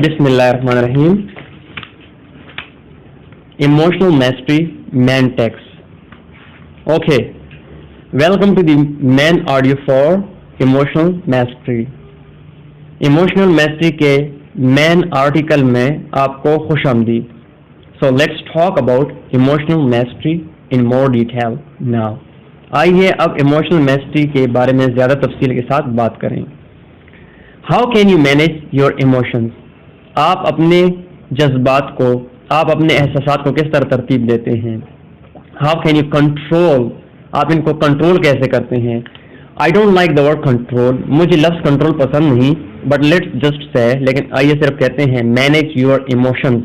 Bismillahirrahmanirrahim. Emotional Mastery Man Text. Okay, welcome to the main audio for Emotional Mastery. Emotional Mastery के main article में आपको खुशामदीद. So let's talk about Emotional Mastery in more detail now. आइए अब Emotional Mastery के बारे में ज़्यादा तफसील के साथ बात करें. How can you manage your emotions? आप अपने जज्बात को, आप अपने एहसासात को किस तरह तरतीब देते हैं? How can you control? आप इनको कंट्रोल कैसे करते हैं? I don't like the word control. मुझे लफ्ज़ कंट्रोल पसंद नहीं, but let's just say, लेकिन आइए सिर्फ कहते हैं manage your emotions,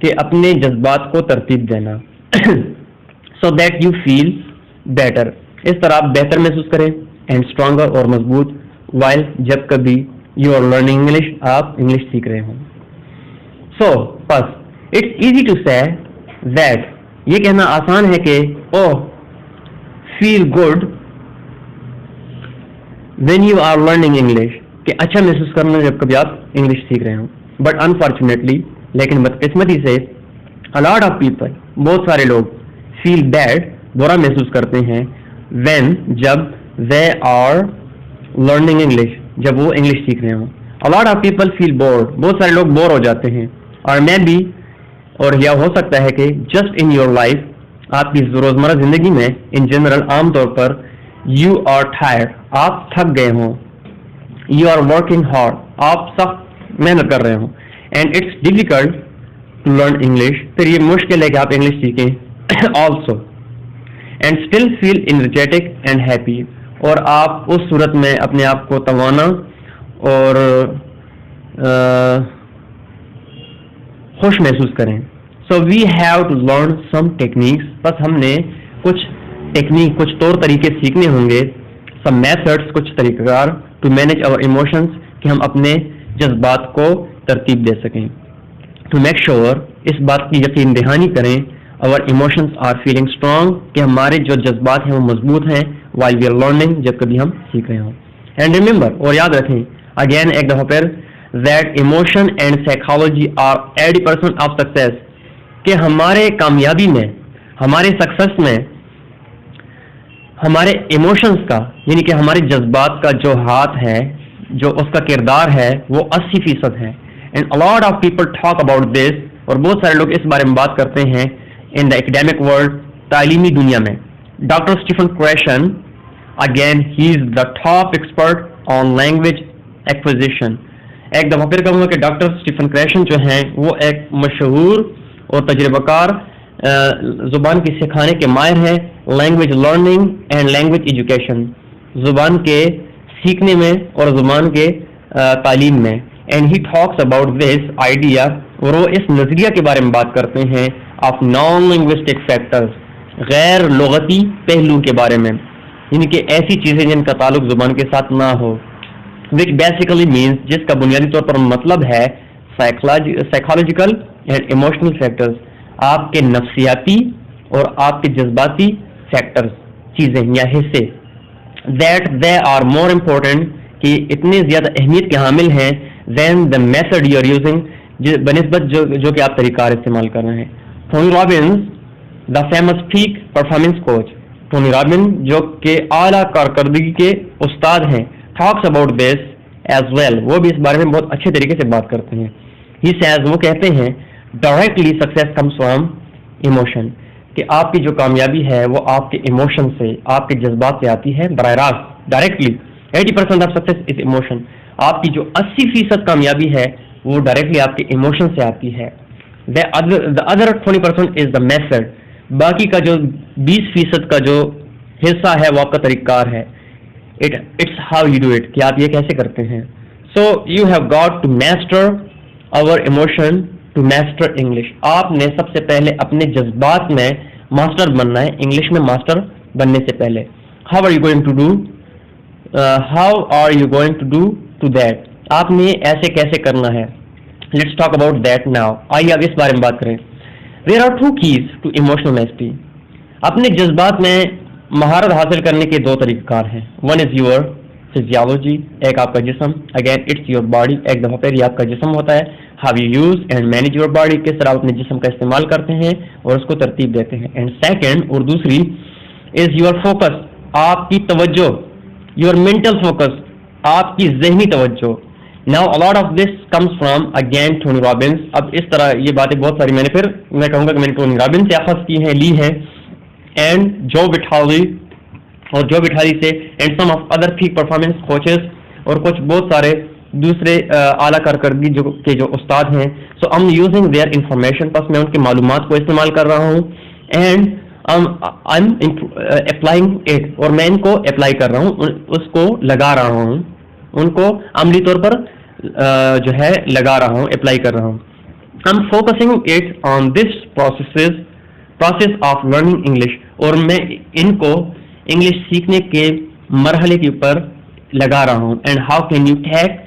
कि अपने जज्बात को तरतीब देना so that you feel better. इस तरह आप बेहतर महसूस करें and stronger और मजबूत while जब कभी you are learning English, आप इंग्लिश सीख रहे हो. So first it's easy to say that, ये कहना आसान है कि oh feel good when you are learning English, कि अच्छा महसूस करना जब कभी आप इंग्लिश सीख रहे हो. But unfortunately, लेकिन बदकिस्मती से a lot of people, बहुत सारे लोग feel bad, बुरा महसूस करते हैं when, जब they are learning English, जब वो इंग्लिश सीख रहे हो. A lot of people feel bored, बहुत सारे लोग बोर हो जाते हैं. और मैं भी, और यह हो सकता है कि just in your life, आपकी रोजमर्रा जिंदगी में in general, आमतौर पर you are tired, आप थक गए हो. You are working hard, आप सख्त मेहनत कर रहे हो. And it's difficult to learn English, फिर ये मुश्किल है कि आप इंग्लिश सीखें also. And still feel energetic and happy, और आप उस सूरत में अपने आप को तवाना और खुश महसूस करें. So we have to learn some techniques, बस हमने कुछ टेक्निक, कुछ तौर तरीके सीखने होंगे, some methods, कुछ तरीक़ाकार to manage our emotions, कि हम अपने जज्बात को तरतीब दे सकें. To make sure, इस बात की यकीन दहानी करें, our emotions are feeling strong, कि हमारे जो जज्बात हैं वो मजबूत हैं while we are learning, जब कभी हम सीख रहे हों. And remember, और याद रखें, again एक दफ़ा फिर, that emotion and psychology are 80% of success, कि हमारे कामयाबी में, हमारे सक्सेस में, हमारे इमोशंस का, यानी कि हमारे जज्बात का जो हाथ है, जो उसका किरदार है, वो 80% है. And a lot of people talk about this, और बहुत सारे लोग इस बारे में बात करते हैं in the academic world, तालीमी दुनिया में. Dr. Stephen Krashen, again he is the top expert on language acquisition. एक दफ़ा फिर कहूँगा कि डॉक्टर स्टीफन क्रैशन जो हैं वो एक मशहूर और तजुर्बाकार ज़ुबान की सिखाने के माहिर हैं, language learning and language education, ज़ुबान के सीखने में और ज़ुबान के तालीम में. And he talks about this idea, और वो इस नज़रिया के बारे में बात करते हैं ऑफ नॉन लिंग्विस्टिक फैक्टर्स, गैर लुगती पहलू के बारे में, यानी कि ऐसी चीज़ें जिनका ताल्लुक ज़ुबान के साथ ना हो. विच बेसिकली मीन्स, जिसका बुनियादी तौर पर मतलब है साइकोलॉजिकल एंड इमोशनल फैक्टर्स, आपके नफ्सियाती और आपके जज्बाती फैक्टर्स, चीज़ें या हिस्से. That they are more important, कि इतने ज़्यादा अहमियत के हामिल हैं than the method you are using, बनिस्बत जो कि आप तरीक़ार इस्तेमाल कर रहे हैं. Tony Robbins, the famous peak performance coach, Tony Robbin जो कि आला कारकर्दगी के उस्ताद हैं, talks about this as well, वो भी इस बारे में बहुत अच्छे तरीके से बात करते हैं. ही सेज, वो कहते हैं directly success comes from emotion, कि आपकी जो कामयाबी है वो आपके इमोशन से, आपके जज्बात से आती है बराह रास्त, directly. 80% of success is emotion. आपकी जो 80% कामयाबी है वो डायरेक्टली आपके इमोशन से आती है. The other 20% is the method, बाकी का जो 20% का जो हिस्सा है वो आपका तरीक़ार है. It's how you do it, कि आप ये कैसे करते हैं. So you have got to master our emotion to master English. आपने सबसे पहले अपने जज्बात में मास्टर बनना है, इंग्लिश में मास्टर बनने से पहले. How are you going to do, how are you going to do to that, आपने ऐसे कैसे करना है. Let's talk about that now. आइए अब इस बारे में बात करें. There are 2 keys to emotional mastery. अपने जज्बात में महारत हासिल करने के 2 तरीक़ाकार हैं. वन इज योर फिजियोलॉजी, एक आपका जिस्म, अगेन इट्स योर बॉडी, एक दफा फिर ये आपका जिस्म होता है, how you use and manage your body, किस तरह आप अपने जिस्म का इस्तेमाल करते हैं और उसको तरतीब देते हैं। एंड सेकंड और दूसरी इज योर फोकस, आपकी तवज्जो, योर मेंटल फोकस, आपकी जहनी तवज्जो। Now a lot of this comes from again Tony Robbins. अब इस तरह ये बातें बहुत सारी मैं कहूंगा कि मैंने टोनी रॉबिन्स से अखज़ की हैं, ली हैं, एंड जो बिठाली और जो बिठाली से, and some of other peak performance coaches, और कुछ बहुत सारे दूसरे आला कारकर्दगी जो उस्ताद हैं। So I am using their information, बस मैं उनकी मालूमात को इस्तेमाल कर रहा हूँ, and I am applying it, और मैं इनको अप्लाई कर रहा हूँ, उसको लगा रहा हूँ, उनको अमली तौर पर जो है लगा रहा हूँ, अप्लाई कर रहा हूँ। I am focusing it on this process of learning English, और मैं इनको इंग्लिश सीखने के मरहले के ऊपर लगा रहा हूँ। And how can you take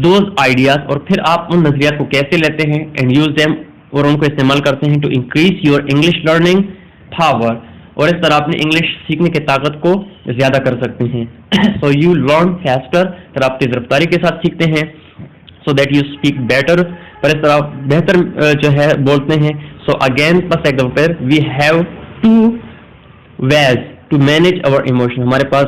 those ideas, और फिर आप उन नजरियात को कैसे लेते हैं, एंड यूज देम, और उनको इस्तेमाल करते हैं to increase your English learning power, और इस तरह अपनी इंग्लिश सीखने की ताकत को ज्यादा कर सकते हैं। सो यू लर्न फास्टर, फिर आप तेज रफ्तारी के साथ सीखते हैं, सो दैट यू स्पीक बेटर, पर इस तरह बेहतर जो है बोलते हैं। सो अगेन बस एक दफा फिर we have two ways to manage our emotion, हमारे पास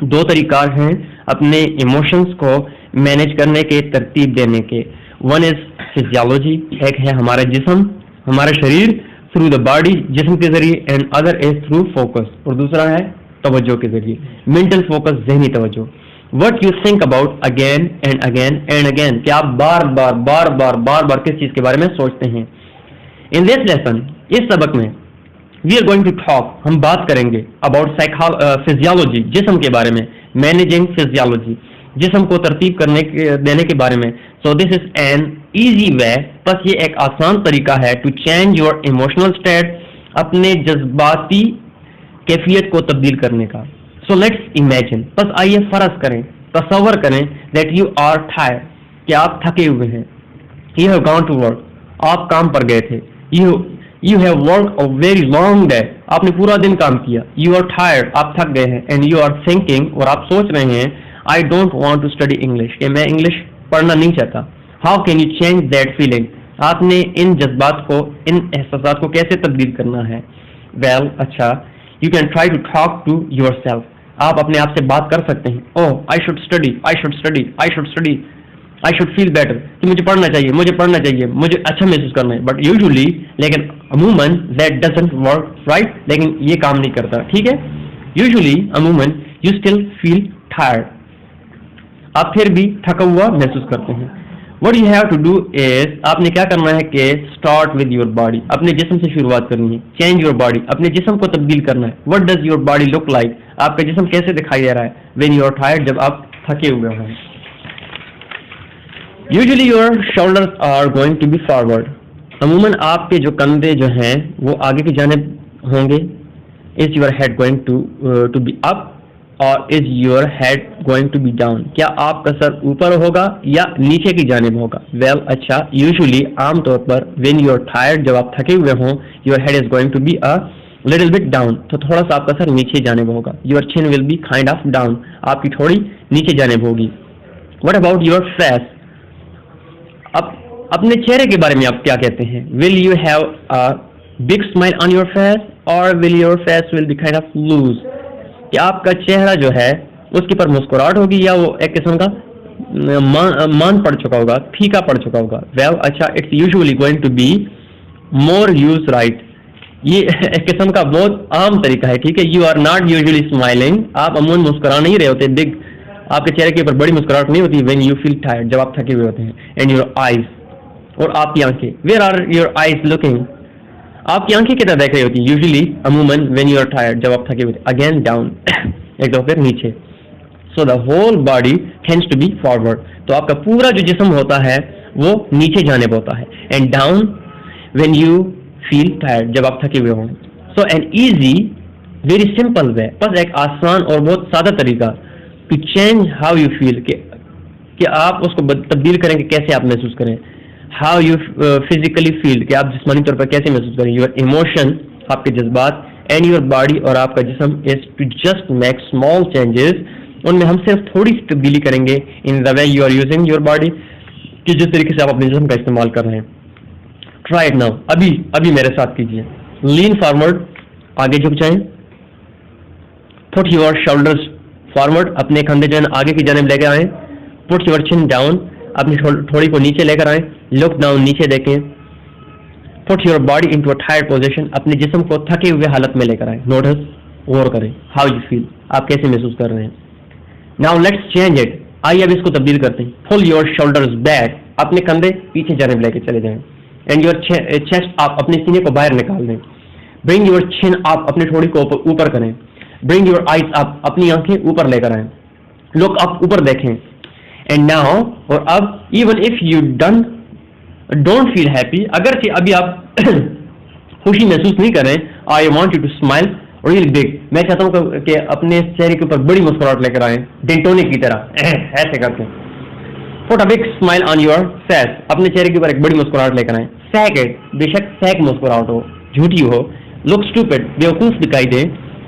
दो तरीका हैं अपने इमोशंस को मैनेज करने के, तरतीब देने के। वन इज फिजियोलॉजी, एक है हमारा जिस्म, हमारा शरीर, थ्रू द बॉडी, जिस्म के जरिए, and other is through focus, और दूसरा है तवज्जो के जरिए, मेंटल फोकस, जहनी तवज्जो। What you think about again and again and again, कि आप बार बार किस चीज के बारे में सोचते हैं। इन दिस लेसन, इस सबक में we are going to talk, हम बात करेंगे अबाउट फिजियोलॉजी, जिस्म के बारे में, मैनेजिंग फिजियोलॉजी, जिस्म को तरतीब देने के बारे में। So this is an easy way, बस ये एक आसान तरीका है to change your emotional state, अपने जज्बाती कैफियत को तब्दील करने का। सो लेट्स इमेजिन, बस आइए फर्ज करें, तसव्वुर करें दैट यू आर टायर्ड, कि आप थके हुए हैं। You have gone to work, आप काम पर गए थे, you have work a very long day, आपने पूरा दिन काम किया, यू आर टायर्ड, आप थक गए हैं, एंड यू आर थिंकिंग, और आप सोच रहे हैं, I don't want to study English, कि मैं इंग्लिश पढ़ना नहीं चाहता। How can you change that feeling, आपने इन जज्बात को, इन एहसासात को कैसे तब्दील करना है। वेल, अच्छा, you can try to talk to yourself, आप अपने आप से बात कर सकते हैं। Oh, I should study, I should study, I should study, I should feel better, कि मुझे पढ़ना चाहिए, मुझे अच्छा महसूस करना है। बट यूजुअली, लेकिन अमूमन दैट डजंट वर्क, राइट, लेकिन ये काम नहीं करता, ठीक है। यूजुअली अमूमन यू स्टिल फील टायर्ड, आप फिर भी थका हुआ महसूस करते हैं। What you have to do is, आपने क्या करना है कि स्टार्ट विद योर बॉडी, अपने जिस्म से शुरुआत करनी है। चेंज योर बॉडी, अपने जिस्म को तब्दील करना है। What does your body look like, आपका जिस्म कैसे दिखाई दे रहा है व्हेन यू आर टायर्ड, जब आप थके हुए हों। Usually your shoulders are going to be forward, अमूमन आपके जो कंधे जो हैं वो आगे की जानिब होंगे। Is your head going to be up और is your head going to be down, क्या आपका सर ऊपर होगा या नीचे की जानिब होगा। वेल, अच्छा, यूजुअली आमतौर पर व्हेन यू आर टायर्ड, जब आप थके हुए हों, your head is going to be a little bit down, तो थोड़ा सा आपका सर नीचे जानिब होगा। Your chin will be kind of down, आपकी थोड़ी नीचे जानिब होगी। व्हाट अबाउट योर फेस, अब अपने चेहरे के बारे में आप क्या कहते हैं। Will you have a big smile on your face और will your face will be kind of loose, कि आपका चेहरा जो है उसके पर मुस्कुराहट होगी या वो एक किस्म का मान पड़ चुका होगा, फीका पड़ चुका होगा। वेल, अच्छा, it's usually going to be more use, right, ये एक किस्म का बहुत आम तरीका है, ठीक है। You are not usually smiling, आप अमूमन मुस्कुरा नहीं रहे होते, बिग, आपके चेहरे के ऊपर बड़ी मुस्कुराहट नहीं होती व्हेन यू फील टायर्ड, जब आप थके हुए होते हैं। एंड योर आईज, और आपकी आंखें, where are your eyes looking, आपकी आंखें कितना देख रही होती है यूजुअली अमूमन व्हेन यू आर टायर्ड, जब आप थके हुए। अगेन डाउन, एक दफा फिर नीचे। So the whole body tends to be forward, तो आपका पूरा जो जिस्म होता है वो नीचे जाने पर होता है। And down when you feel tired, जब आप थके हुए हों। So an easy very simple way, बस एक आसान और बहुत सादा तरीका to change how you feel, कि आप उसको तब्दील करें कि कैसे आप महसूस करें। हाउ यू फिजिकली फील, कि आप जिस्मानी तौर पर कैसे महसूस करें। योर इमोशन, आपके जज्बात, एंड योर बॉडी और आपका जिस्म is to just make small changes, उनमें हम सिर्फ थोड़ी सी तब्दीली करेंगे in the way you are using your body, कि जिस तरीके से आप अपने जिस्म का इस्तेमाल कर रहे हैं. ट्राई इट नाउ, अभी मेरे साथ कीजिए. लीन फॉरवर्ड, आगे झुक जाएं. पुट योर शोल्डर्स फॉरवर्ड, अपने कंधे जो है आगे की जानिब लेकर आए. पुट योर चिन डाउन, अपनी थोड़ी को नीचे लेकर आए. लुक डाउन, नीचे देखें. Put your body into a tired position, अपने जिस्म को थके हुए हालत में लेकर आए. नोटिस, गौर करें हाउ यू फील, आप कैसे महसूस कर रहे हैं. नाउ लेट्स चेंज इट, आइए अब इसको तब्दील करते हैं. पुल योर शोल्डर्स बैक, अपने कंधे पीछे जानिब लेके चले जाएं. एंड योर चेस्ट अप, अपने सीने को बाहर निकाल दें. ब्रिंग योर चिन अप, अपनी थोड़ी को ऊपर करें. ब्रिंग योर आइज अप, अपनी आंखें ऊपर लेकर आए. लुक अप, ऊपर देखें. एंड नाउ, और अब even if you don't feel happy, अगर अभी आप खुशी महसूस नहीं करें, I want you to smile really big, मैं चाहता हूं कि अपने चेहरे के ऊपर बड़ी मुस्कुराहट लेकर आए, डेंटोने की तरह ऐसे करके. Put a big smile on your face, अपने चेहरे के ऊपर एक बड़ी मुस्कुराहट लेकर आए. फेक इट, बेशक फेक मुस्कुराहट हो, झूठी हो. लुक स्टूपिड, बेवकूफ दिखाई दे.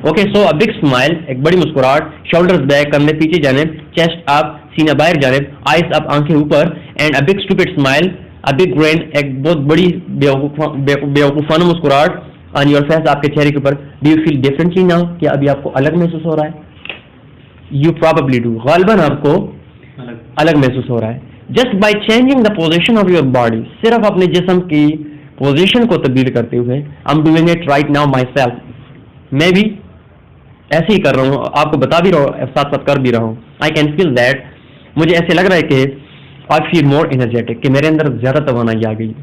Okay, so a big smile, एक बड़ी मुस्कुराहट. शोल्डर्स बैक, कंधे पीछे जाने. चेस्ट अप, सीना बाहर जाने. आइज अप, आंखें ऊपर. And a big stupid smile, a big grain, एक बहुत बड़ी बेवकूफाना मुस्कुराहट ऑन योर फेस, आपके चेहरे के ऊपर. Do you feel differently now, क्या अभी आपको अलग महसूस हो रहा है? यू प्रोबेबली डू, गालिबन आपको अलग महसूस हो रहा है. Just by changing the position of your body, सिर्फ अपने जिस्म की पोजीशन को तब्दील करते हुए. I am doing it right now my self, मैं भी ऐसे ही कर रहा हूँ, आपको बता भी रहा हूँ, साथ साथ कर भी रहा हूँ. आई कैन फील दैट, मुझे ऐसे लग रहा है कि आई फील मोर एनर्जेटिक, कि मेरे अंदर ज्यादा तवानाई आ गई.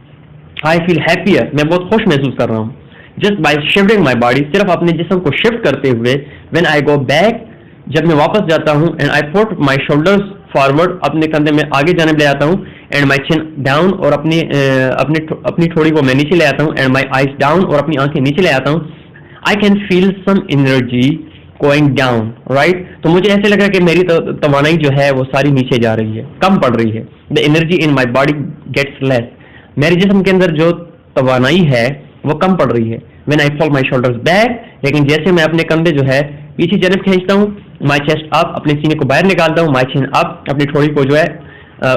आई फील हैप्पियर, मैं बहुत खुश महसूस कर रहा हूँ. Just by shifting my body, सिर्फ अपने जिस्म को शिफ्ट करते हुए. व्हेन आई गो बैक, जब मैं वापस जाता हूँ. And I put my shoulders forward, अपने कंधे में आगे जाने ले आता हूँ. एंड माई चिन डाउन, और अपनी थोड़ी को मैं नीचे ले आता हूँ. एंड माई आइज डाउन, और अपनी आंखें नीचे ले आता हूँ. I can feel some energy going down, right. तो मुझे ऐसे लग रहा है कि मेरी तवानाई जो है वो सारी नीचे जा रही है, कम पड़ रही है. The energy in my body gets less, मेरे जिस्म के अंदर जो तवानाई है वो कम पड़ रही है. When I pull my shoulders back, लेकिन जैसे मैं अपने कंधे जो है पीछे जानब खींचता हूँ. माई चेस्ट अप, अपने सीने को बाहर निकालता हूँ. माई चिन अप, अपनी थोड़ी को जो है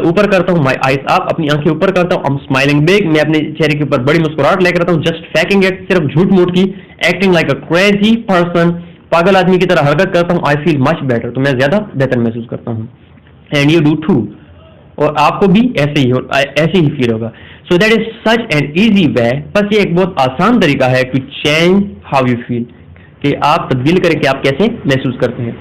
ऊपर करता हूँ. माई आइज अप, अपनी आंखें ऊपर करता हूँ. आई एम स्माइलिंग बिग, मैं अपने चेहरे के ऊपर बड़ी मुस्कुराहट लेकर आता हूँ. जस्ट फेकिंग इट, सिर्फ झूठ मूठ की. Acting like a crazy person, पागल आदमी की तरह हरकत करता हूँ. आई फील मच बेटर, तो मैं ज्यादा बेहतर महसूस करता हूँ. एंड यू डू टू, और आपको भी ऐसे ही फील होगा. So that is such an easy way, बस ये एक बहुत आसान तरीका है to change how you feel, कि आप तब्दील करें कि आप कैसे महसूस करते हैं.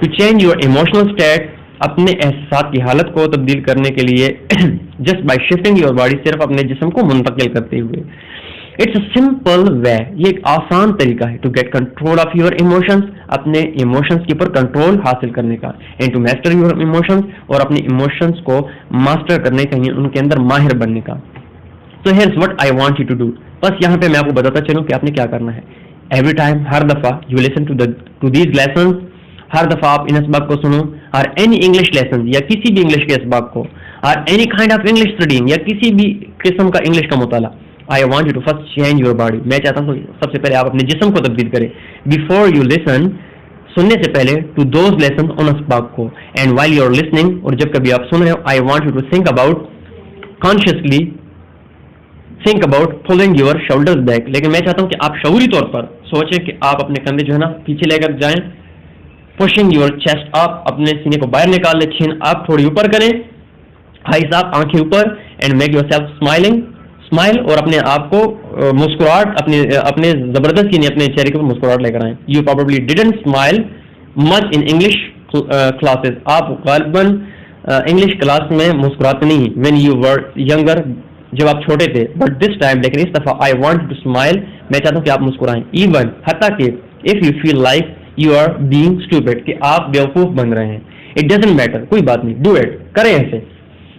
To change your emotional state, अपने एहसास की हालत को तब्दील करने के लिए just by shifting your body, सिर्फ अपने जिस्म को मुंतकिल करते हुए. इट्स अ सिंपल वे, ये एक आसान तरीका है to get control of your emotions, अपने इमोशंस के ऊपर कंट्रोल हासिल करने का. And to master your emotions, और अपने इमोशंस को मास्टर करने का, उनके अंदर माहिर बनने का. तो here's what I want you to do, बस यहाँ पे मैं आपको बताता चलूं कि आपने क्या करना है. एवरी टाइम, हर दफा you listen to these lessons, हर दफा आप इन असबाब को सुनो. और एनी इंग्लिश लेसन, या किसी भी इंग्लिश के असबाब को. और any kind of English studying, या किसी भी किस्म का इंग्लिश का मुताला. I want you to first change your body, मैं चाहता हूँ सबसे पहले आप अपने जिस्म को तब्दील करें. बिफोर यू लिसन, सुनने से पहले, टू दोज लेसन उन असबाब को. And while you are listening, और जब कभी आप सुन रहे हो, I want you to think about, consciously think about pulling your shoulders back. लेकिन मैं चाहता हूं कि आप शऊरी तौर पर सोचें कि आप अपने कंधे जो है ना पीछे लेकर जाएं. पुशिंग योर चेस्ट अप, अपने सीने को बाहर निकाल लें. चिन अप, थोड़ी ऊपर करें. आइज अप, आंखें ऊपर. And make your self smile, और अपने आप को मुस्कुराहट, अपने जबरदस्त की अपने चेहरे के ऊपर मुस्कुराहट लेकर आए. You probably didn't smile much in English classes, आप गालिबन इंग्लिश क्लास में मुस्कुराते नहीं व्हेन यू वर यंगर, जब आप छोटे थे. बट दिस टाइम, लेकिन इस दफा, आई वांट टू स्माइल, मैं चाहता हूं कि आप मुस्कुराएं. इवन हत्ता कि if you feel like you are being stupid, कि आप बेवकूफ बन रहे हैं, इट डजंट मैटर, कोई बात नहीं, डू इट, करें ऐसे.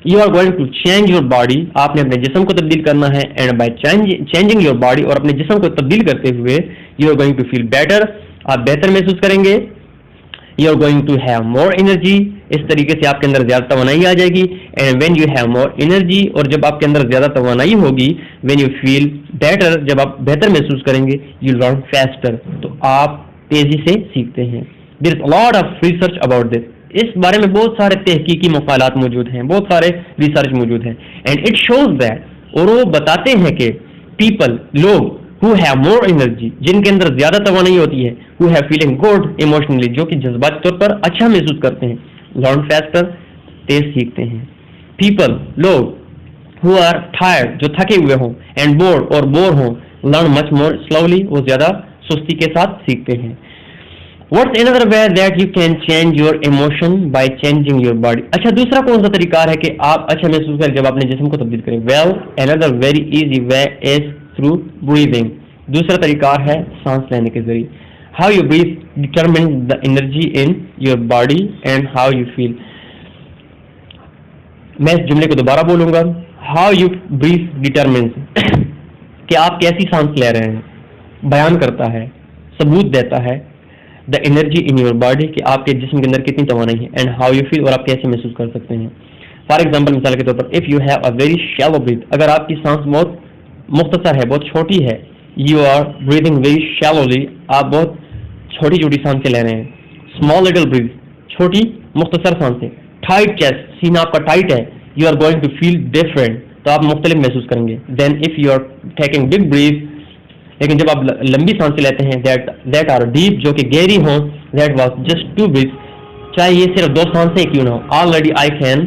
You are going to change your body, आपने अपने जिस्म को तब्दील करना है. And by changing your body, और अपने जिस्म को तब्दील करते हुए, you are going to feel better, आप बेहतर महसूस करेंगे. You are going to have more energy, इस तरीके से आपके अंदर ज्यादा तवानाई आ जाएगी। And when you have more energy, और जब आपके अंदर ज्यादा तवानाई होगी, व्हेन यू फील बेटर, जब आप बेहतर महसूस करेंगे, यू लर्न फास्टर, तो आप तेजी से सीखते हैं। There is a lot of research about this, इस बारे में बहुत सारे तहकीकी मकालात मौजूद हैं, बहुत सारे रिसर्च मौजूद हैं। एंड इट शोज दैट, और वो बताते हैं कि पीपल, लोग who have more energy, जिनके अंदर ज्यादा तवानाई होती है, who have feeling good emotionally, जो कि जज्बाती तौर पर अच्छा महसूस करते हैं, learn faster, तेज सीखते हैं। people, लोग who are tired, जो थके हुए हों, and bored और बोर हों, learn much more slowly, वो ज्यादा सुस्ती के साथ सीखते हैं। What's another way that you can change your emotion by changing your body? अच्छा, दूसरा कौन सा तरीका है कि आप अच्छा महसूस करें जब अपने जिस्म को तब्दील करें? Well, another very easy way is through breathing. दूसरा तरीका है सांस लेने के जरिए। How you breathe determines the energy in your body and how you feel. मैं इस जुमले को दोबारा बोलूंगा। How you breathe determines कि आप कैसी सांस ले रहे हैं, बयान करता है, सबूत देता है the energy in your body, कि आपके जिस्म के अंदर कितनी तवानाई है, एंड हाउ यू फील, और आप कैसे महसूस कर सकते हैं। फॉर एग्जाम्पल, मिसाल के तौर पर, if you have a very shallow breath, अगर आपकी सांस बहुत मुख्तसर है, बहुत छोटी है, you are breathing very shallowly, आप बहुत छोटी छोटी सांसें ले रहे हैं। स्मॉल लिटिल ब्रीथ, छोटी मुख्तसर सांसें। टाइट चेस्ट, सीना आपका टाइट है, you are going to feel different, तो आप मुख्तलिफ महसूस करेंगे। Then if you are taking big breath, लेकिन जब आप लंबी सांसें लेते हैं, दैट आर डीप, जो कि गहरी हों, that was just two breath, चाहे ये सिर्फ 2 सांसें क्यों ना हो, already I can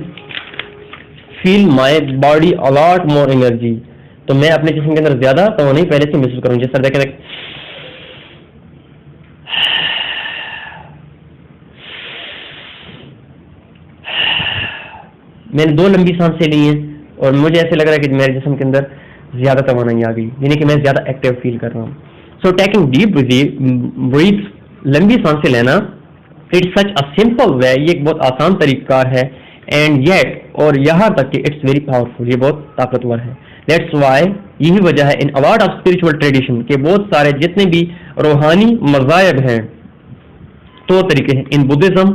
feel my body a lot more energy, तो मैं अपने जिस्म के अंदर ज्यादा तो नहीं पहले से महसूस करूँ। जैसे देखें, मैंने 2 लंबी सांसें ली हैं और मुझे ऐसे लग रहा है कि मेरे जिस्म के अंदर ज्यादा तवानाई आ गई, यानी कि मैं ज्यादा एक्टिव फील कर रहा हूँ। सो टेकिंग डीप ब्रीथ, लंबी सांसें लेना, it's such a simple way, ये एक बहुत आसान तरीका है, एंड येट, और यहाँ तक कि इट्स वेरी पावरफुल, ये बहुत ताकतवर है। दैट्स वाई, यही वजह है in a lot of spiritual tradition के बहुत सारे जितने भी रूहानी मज़ाहिब हैं, तो तरीके हैं। इन बुद्धिज्म,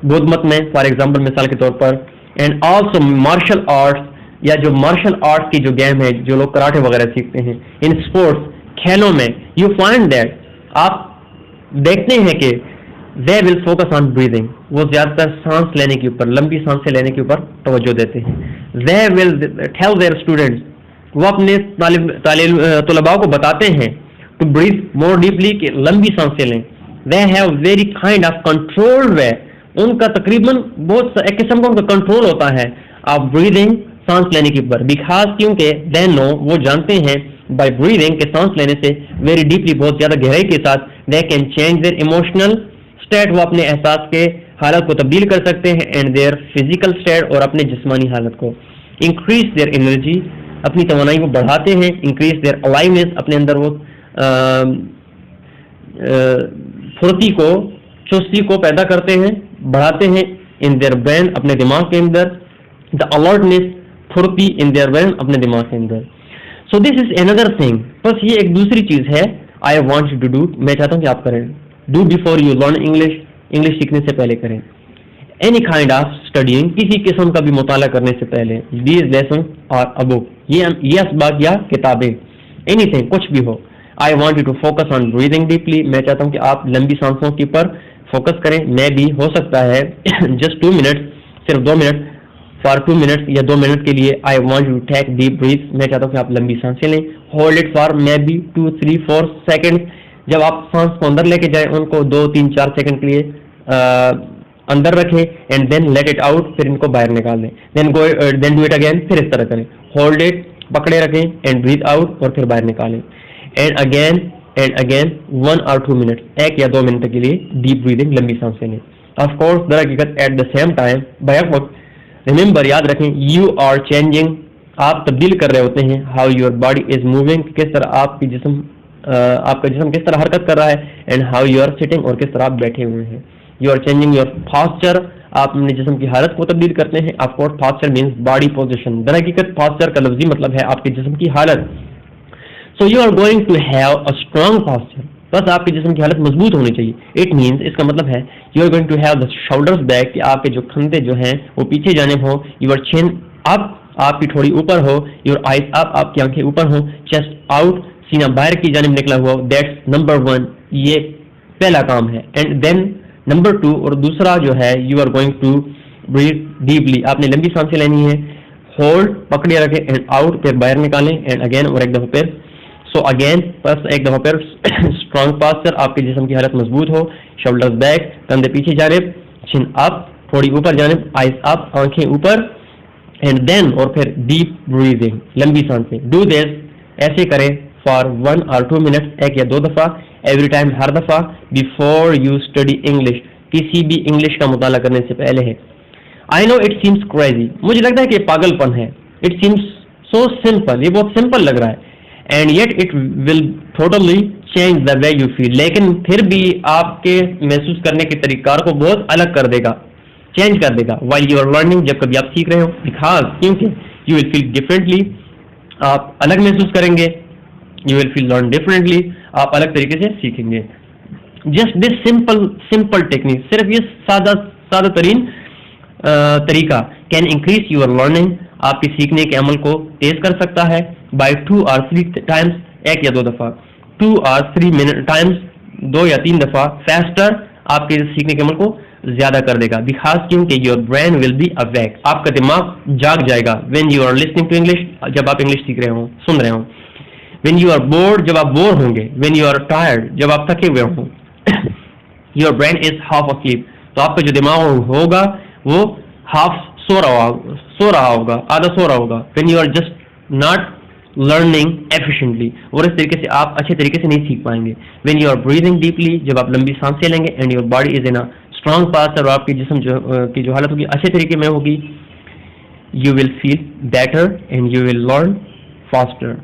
बौद्ध मत में फॉर एग्जाम्पल, मिसाल के तौर पर, एंड ऑल्सो मार्शल आर्ट्स, या जो मार्शल आर्ट्स की जो गेम है, जो लोग कराटे वगैरह सीखते हैं, इन स्पोर्ट्स, खेलों में, यू फाइंड दैट, आप देखते हैं कि they will focus on breathing, वो ज्यादातर सांस लेने के ऊपर, लंबी सांसें लेने के ऊपर तवज्जो देते हैं। They will tell their students, वो अपने तलबा को बताते हैं टू ब्रीथ मोर डीपली, कि लंबी सांसें लें। They have very kind of control way, उनका तकरीबन बहुत एक किस्म का उनका कंट्रोल होता है ऑफ ब्रीदिंग, सांस लेने के ऊपर, बिकॉज, क्योंकि दे नो, वो जानते हैं, बाय ब्रीदिंग के सांस लेने से वेरी डीपली, बहुत ज्यादा गहराई के साथ, they can change their emotional state, वो अपने एहसास के हालत को तब्दील कर सकते हैं, एंड देयर फिजिकल स्टेट, और अपने जिस्मानी हालत को। इंक्रीज देयर एनर्जी, अपनी तवानाई को बढ़ाते हैं। इंक्रीज देयर अलाइवनेस, अपने अंदर वो फुर्ती को, चुस्ती को पैदा करते हैं, बढ़ाते हैं। इन देयर ब्रेन, अपने दिमाग के अंदर, द अलर्टनेस, फुर्ती इन देयर ब्रेन, अपने दिमाग के अंदर। So this is another thing, बस ये एक दूसरी चीज है, I want you to do, मैं चाहता हूं कि आप करें। Do before you learn English, English सीखने से पहले करें। एनी काइंड ऑफ स्टडीइंग, किसी किस्म का भी मुताला करने से पहले, दीज लेसन और अ बुक, ये असबाक या किताबें, एनीथिंग, कुछ भी हो। I want you to focus on breathing deeply, मैं चाहता हूं कि आप लंबी सांसों के ऊपर फोकस करें। मैं भी, हो सकता है जस्ट 2 मिनट, सिर्फ 2 मिनट, फॉर 2 मिनट या 2 मिनट के लिए, I want you to take deep breath, मैं चाहता हूं कि आप लंबी सांसें लें। Hold it for maybe 2, 3, 4 second, जब आप सांस को अंदर लेके जाए, उनको 2, 3, 4 सेकंड के लिए अंदर रखें, and then let it out, फिर इनको बाहर निकाल दें। देन डू इट अगेन, फिर इस तरह करें, होल्ड इट, पकड़े रखें, एंड ब्रीथ आउट, और फिर बाहर निकालें, एंड अगेन 1 or 2 मिनट, 1 या 2 मिनट के लिए डीप ब्रीदिंग, लंबी सांसें लें। ऑफ कोर्स, दर हकीकत at the same time, back वक्त, रिमेंबर, याद रखें, यू आर चेंजिंग, आप तब्दील कर रहे होते हैं। How your body is moving, किस तरह आपका जिस्म किस तरह हरकत कर रहा है, and how you are sitting, और किस तरह आप बैठे हुए हैं। You are changing your posture, आप अपने जिस्म की हालत को तब्दील करते हैं। Of course, posture means body position, दर हकीकत पोस्चर का लफ्जी मतलब है आपके जिस्म की हालत। So you are going to have a strong posture, बस आपके जिस्म की हालत मजबूत होनी चाहिए. इट मीन्स, इसका मतलब है you are going to have the shoulders back, कि आपके जो कंधे जो हैं वो पीछे जानिब हो, योर चिन अप, आपकी थोड़ी ऊपर हो, योर आइज अप, आपकी आंखें ऊपर हो, चेस्ट आउट, सीना बाहर की जानिब निकला हुआ हो. दैट्स नंबर 1, ये पहला काम है. एंड देन नंबर 2, और दूसरा जो है, you are going to breathe deeply, आपने लंबी सांसें लेनी है, होल्ड पकड़े रखें एंड आउट, फिर बाहर निकालें एंड अगेन, और एक दफा फिर. सो अगेन, बस एक दफा फिर स्ट्रॉन्ग पास्चर, आपके जिस्म की हालत मजबूत हो, शोल्डर्स बैक, कंधे पीछे जानिब, चिन अप, थोड़ी ऊपर जानिब, आइज अप, आंखें ऊपर, एंड देन और फिर डीप ब्रीदिंग, लंबी सांसें. डू दिस, ऐसे करें फॉर 1 or 2 मिनट्स, एक या 2 दफा, एवरी टाइम, हर दफा, बिफोर यू स्टडी इंग्लिश, किसी भी इंग्लिश का मुताला करने से पहले है. I know it seems crazy, मुझे लगता है कि पागलपन है. इट सीम्स सो सिंपल, ये बहुत सिंपल लग रहा है. And yet it will totally change the way you feel, लेकिन फिर भी आपके महसूस करने के तरीक़ार को बहुत अलग कर देगा, चेंज कर देगा. वाइल यू आर लर्निंग, जब कभी आप सीख रहे हो, बिकॉज, क्योंकि यू विल फील डिफरेंटली, आप अलग महसूस करेंगे. You will feel learn differently, आप अलग तरीके से सीखेंगे. जस्ट दिस सिंपल टेक्निक, सिर्फ ये सादा तरीन तरीका कैन इंक्रीज यूर लर्निंग, आपके सीखने के अमल को तेज कर सकता है. बाय 2 or 3 टाइम्स, एक या 2 दफा, 2 or 3 टाइम्स, 2 या 3 दफा, फास्टर, आपके सीखने के अमल को ज्यादा कर देगा. बिकॉज, क्योंकि your brain will be awake, आपका दिमाग जाग जाएगा. When you are listening to English, जब आप इंग्लिश सीख रहे हो, सुन रहे हो. व्हेन यू आर बोर्ड, जब आप बोर होंगे. व्हेन यू आर टायर्ड, जब आप थके हुए हों. Your brain is half asleep, तो आपका जो दिमाग होगा वो हाफ सो रहा होगा, आधा सो रहा होगा. When you are just not learning efficiently, और इस तरीके से आप अच्छे तरीके से नहीं सीख पाएंगे. When you are breathing deeply, जब आप लंबी सांसें लेंगे, and your body is in a strong posture, और आपकी जिस्म की जो हालत होगी अच्छे तरीके में होगी, you will feel better and you will learn faster.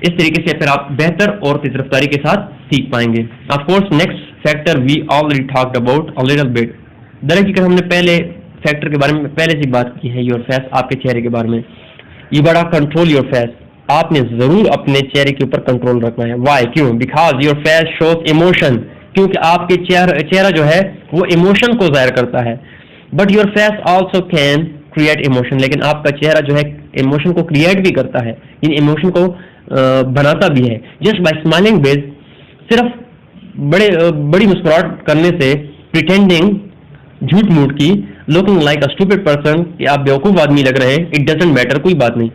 इस तरीके से फिर आप बेहतर और तेज रफ्तारी के साथ सीख पाएंगे. Of course, next factor we already talked about a little bit. दरअसल हमने पहले फैक्टर के बारे में पहले से बात की है, योर फेस, आपके चेहरे के बारे में. यू बड़ा कंट्रोल योर फेस, आपने जरूर अपने चेहरे के ऊपर कंट्रोल रखना है. वाई, क्यों? Because your face shows emotion, क्योंकि आपके चेहरा जो है वो इमोशन को जाहिर करता है. But your face also can create emotion, लेकिन आपका चेहरा जो है इमोशन को क्रिएट भी करता है, इन इमोशन को बनाता भी है. जस्ट बाय स्माइलिंग बेस, सिर्फ बड़ी मुस्कुराहट करने से, प्रिटेंडिंग, झूठ मूठ की, looking like a stupid person, कि आप बेवकूफ आदमी लग रहे हैं, इट डजंट मैटर, कोई बात नहीं.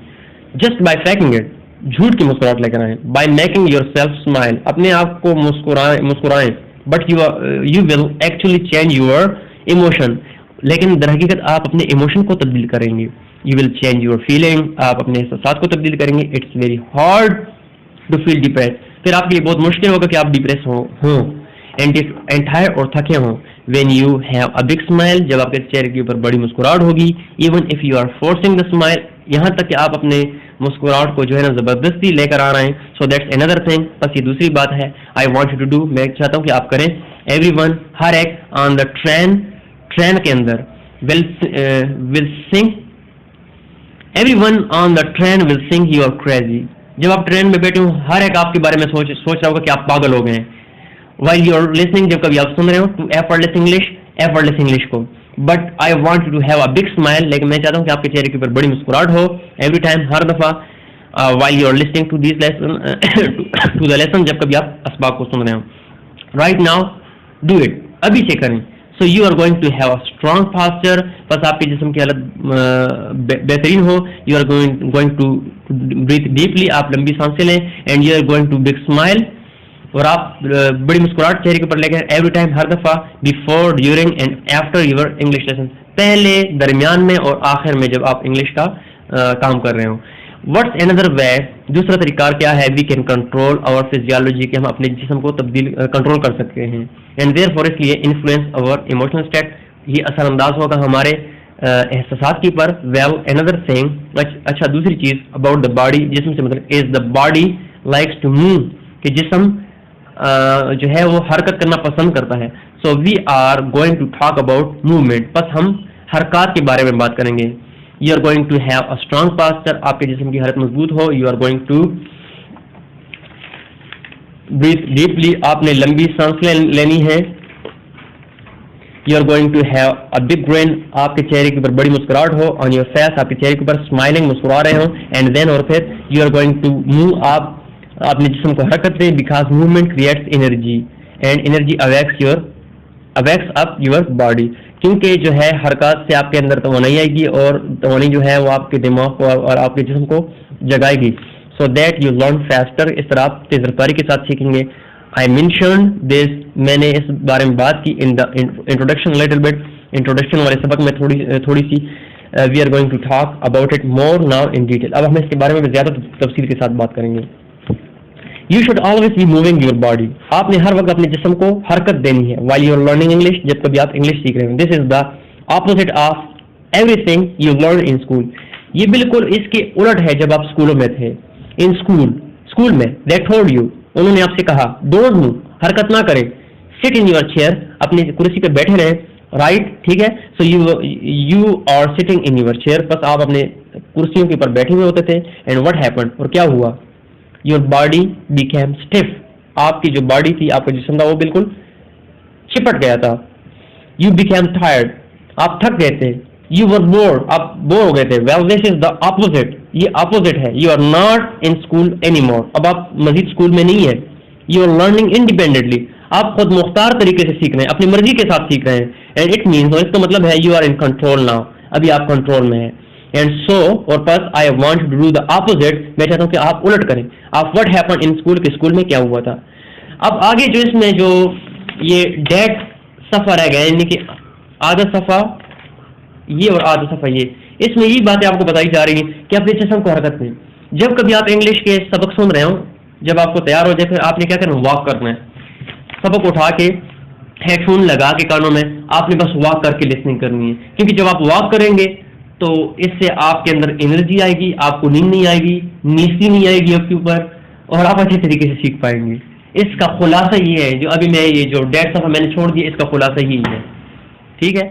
जस्ट बाय फेकिंग इट, झूठ की मुस्कुराहट लेकर आए. By making yourself smile, अपने आप को मुस्कुराएं. But you will actually change your emotion, लेकिन दरहकीकत आप अपने इमोशन को तब्दील करेंगे. You will change your feeling, आप अपने एहसास को तब्दील करेंगे. It's very hard to feel depress, फिर आपके लिए बहुत मुश्किल होगा कि आप डिप्रेस हो एंटायर और थके हों. When you have a big smile, जब आपके चेहरे के ऊपर बड़ी मुस्कुराहट होगी. Even if you are forcing the smile, यहाँ तक कि आप अपने मुस्कुराहट को जो है ना जबरदस्ती लेकर आ रहे हैं. सो दैट्स अनदर थिंग, बस ये दूसरी बात है. I want you to do, मैं चाहता हूँ कि आप करें. एवरीवन, हर एक ऑन द ट्रेन के अंदर will sing, everyone on the train will sing you are crazy. जब आप ट्रेन में बैठे हो, हर एक आपके बारे में सोच रहा होगा कि आप पागल हो गए हैं. वाइल यू आर लिसनिंग, जब कभी आप सुन रहे हो, टू एफर्टलेस इंग्लिश को. But I want you to have a big smile, लेकिन मैं चाहता हूँ कि आपके चेहरे के ऊपर बड़ी मुस्कुराहट हो. एवरी टाइम, हर दफा, while you are listening to this lesson, to the lesson, जब कभी आप असबाब को सुन रहे हो. राइट नाउ डू इट, अभी से करें. So you are going to have a strong posture, बस आपके जिस्म की हालत बेहतरीन हो. You are going to breathe deeply, आप लंबी सांसें लें. And you are going to big smile, और आप बड़ी मुस्कुराहट चेहरे के ऊपर लेकर एवरी टाइम, हर दफा, before, during and after your English lesson, पहले, दरमियान में और आखिर में, जब आप इंग्लिश का काम कर रहे हो. व्हाट्स अनदर वे, दूसरा तरीका क्या है? We can control our physiology, कि हम अपने जिस्म को कंट्रोल कर सकते हैं. एंड देयरफॉर, इसलिए इन्फ्लुएंस आवर इमोशनल स्टेट, ये असरअंदाज होगा हमारे एहसास की पर. वेल, अनदर थिंग, अच्छा, दूसरी चीज अबाउट द बॉडी, जिस्म से मतलब is the body likes to move, कि जिस्म जो है वो हरकत करना पसंद करता है. So we are going to talk about movement, बस हम हरकत के बारे में बात करेंगे. You are going to have a strong posture, आपके जिस्म की हालत मजबूत हो. You are going to breathe deeply, आपने लंबी सांस लेनी है। You are going to have a big grin, आपके चेहरे के ऊपर बड़ी मुस्कुराहट हो, ऑन योर फेस, आपके चेहरे के ऊपर स्माइलिंग, मुस्कुरा रहे हो। एंड देन और फिर you are going to move, आप अपने जिस्म को हरकत दें, because movement creates energy and energy awakes up your body, क्योंकि जो है हरकत से आपके अंदर तवानाई आएगी और तवानाई जो है वो आपके दिमाग को और आपके जिस्म को जगाएगी, so that you learn faster, इस तरह आप तेज रफ्तारी के साथ सीखेंगे। आई मेंशन दिस, मैंने इस बारे में बात की in the introduction little bit, introduction वाले सबक में थोड़ी सी। We are going to talk about it more now in detail, अब हम इसके बारे में ज्यादा तफसील के साथ बात करेंगे। You should always be moving your body, आपने हर वक्त अपने जिस्म को हरकत देनी है। While you are learning English, जब कभी आप इंग्लिश सीख रहे हो। This is the opposite of everything you learn in school, ये बिल्कुल इसके उलट है जब आप स्कूलों में थे। इन स्कूल में दे टोल्ड यू, उन्होंने आपसे कहा डोंट मूव, हरकत ना करें, सिट इन योर चेयर, अपनी कुर्सी पे बैठे रहे, राइट, ठीक है। So you are sitting in your chair, बस आप अपने कुर्सियों के ऊपर बैठे हुए होते थे। एंड व्हाट हैपेंड, और क्या हुआ, योर बॉडी बिकेम स्टिफ, आपकी जो बॉडी थी, आपका जिस्म था वो बिल्कुल चिपट गया था। यू बिकेम टायर्ड, आप थक गए थे। यू वर बोर्ड, आप बोर हो गए थे। Well this is the opposite, ये ऑपोजिट है। You are not in school any more, अब आप मजीद स्कूल में नहीं है। यू आर लर्निंग इंडिपेंडेंटली, आप खुद मुख्तार तरीके से सीख रहे हैं, अपनी मर्जी के साथ सीख रहे हैं। एंड इट मीन्स, और इसका मतलब है you are in control now, अभी आप कंट्रोल में हैं। एंड सो और बस I want to do the opposite, मैं चाहता हूं कि आप उलट करें। आप व्हाट हैपेंड इन स्कूल, के स्कूल में क्या हुआ था। अब आगे जो इसमें जो ये डेड सफा रह गया, यानी कि आधा सफा ये और आधा सफा ये, इसमें ये बातें आपको बताई जा रही हैं कि अपने जिस्म को हरकत में। जब कभी आप इंग्लिश के सबक सुन रहे हो, जब आपको तैयार हो जाए, फिर आपने क्या करना, वॉक करना है। सबक उठा के हेडफोन लगा के कानों में आपने बस वॉक करके लिसनिंग करनी है, क्योंकि जब आप वॉक करेंगे तो इससे आपके अंदर एनर्जी आएगी, आपको नींद नहीं आएगी, नींद नहीं आएगी आपके ऊपर, और आप अच्छे तरीके से सीख पाएंगे। इसका खुलासा ये है, जो अभी मैं ये जो डेढ़ सफा मैंने छोड़ दिया, इसका खुलासा यही है, ठीक है।